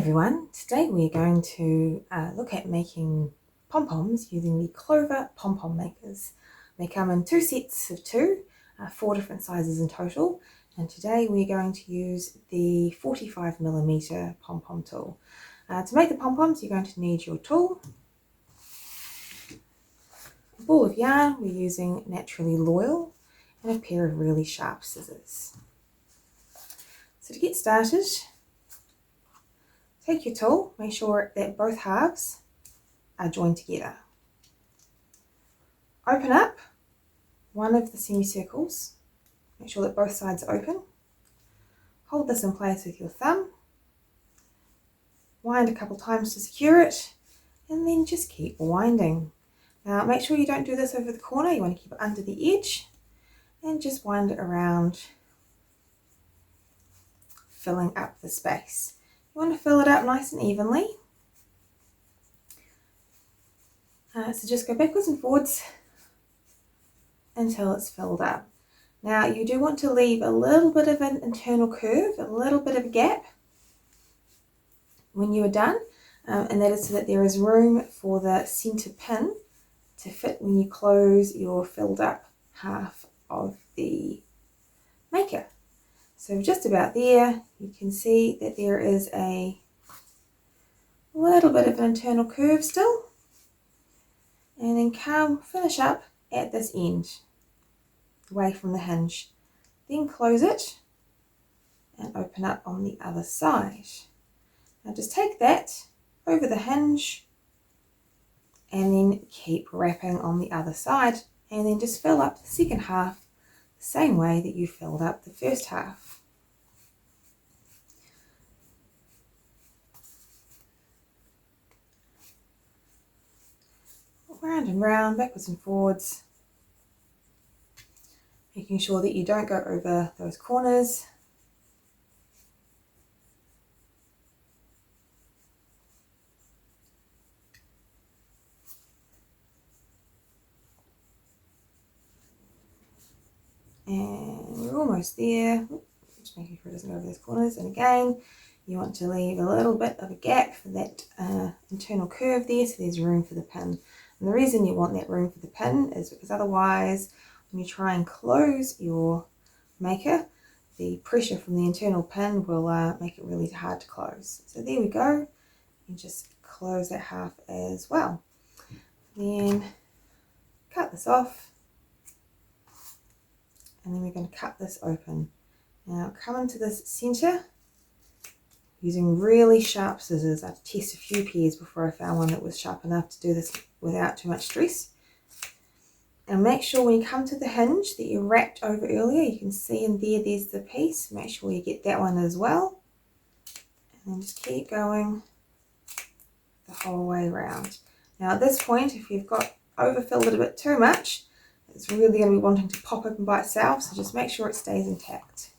everyone, today we're going to look at making pom-poms using the Clover Pompom makers. They come in two sets of two, 4 different sizes in total, and today we're going to use the 45mm pom-pom tool. To make the pom-poms you're going to need your tool, a ball of yarn, we're using naturally loyal, and a pair of really sharp scissors. So to get started, take your tool, make sure that both halves are joined together. Open up one of the semicircles, make sure that both sides are open. Hold this in place with your thumb, wind a couple times to secure it, and then just keep winding. Now make sure you don't do this over the corner, you want to keep it under the edge, and just wind it around, filling up the space. You want to fill it up nice and evenly. So just go backwards and forwards until it's filled up. Now you do want to leave a little bit of an internal curve, a little bit of a gap when you are done, and that is so that there is room for the centre pin to fit when you close your filled up half of the maker. So just about there, you can see that there is a little bit of an internal curve still, and then finish up at this end, away from the hinge. Then close it and open up on the other side. Now just take that over the hinge and then keep wrapping on the other side, and then just fill up the second half the same way that you filled up the first half. Round and round, backwards and forwards, making sure that you don't go over those corners. And we're almost there. Just making sure it doesn't go over those corners. And again, you want to leave a little bit of a gap for that internal curve there, so there's room for the pin. And the reason you want that room for the pin is because otherwise, when you try and close your maker, the pressure from the internal pin will make it really hard to close. So there we go. You just close that half as well. Then cut this off, and then we're going to cut this open. Now come into this center using really sharp scissors. I had to test a few pairs before I found one that was sharp enough to do this without too much stress. And make sure when you come to the hinge that you wrapped over earlier, you can see in there's the piece. Make sure you get that one as well. And then just keep going the whole way around. Now at this point, if you've got overfilled it a bit too much, it's really going to be wanting to pop open by itself, so just make sure it stays intact.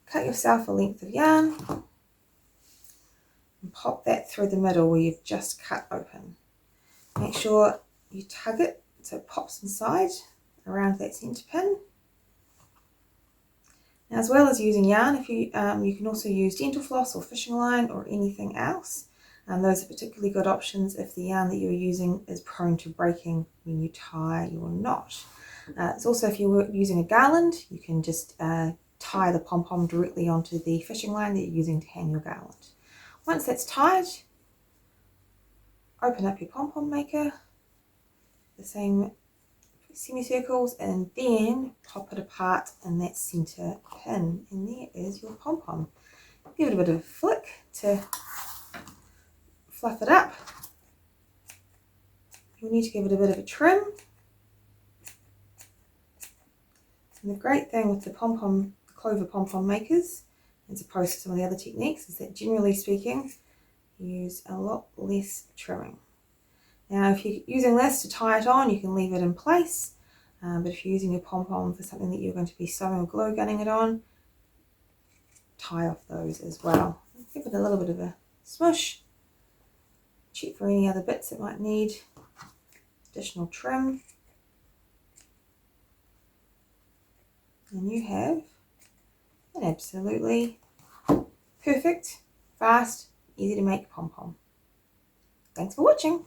Cut yourself a length of yarn and pop that through the middle where you've just cut open. Make sure you tug it so it pops inside around that centre pin. Now, as well as using yarn, if you can also use dental floss or fishing line or anything else. Those are particularly good options if the yarn that you're using is prone to breaking when you tie your knot. It's also, if you're using a garland, you can just tie the pom-pom directly onto the fishing line that you're using to hang your garland. Once that's tied, open up your pom-pom maker, the same semicircles, and then pop it apart in that center pin, and there is your pom-pom. Give it a bit of a flick to fluff it up. You'll need to give it a bit of a trim. And the great thing with the Clover Pompom makers, as opposed to some of the other techniques, is that generally speaking, you use a lot less trimming. Now, if you're using this to tie it on, you can leave it in place. But if you're using your pom-pom for something that you're going to be sewing or glue gunning it on, tie off those as well. Give it a little bit of a smush. Check for any other bits it might need additional trim. And you have an absolutely perfect, fast, easy to make pom-pom. Thanks for watching.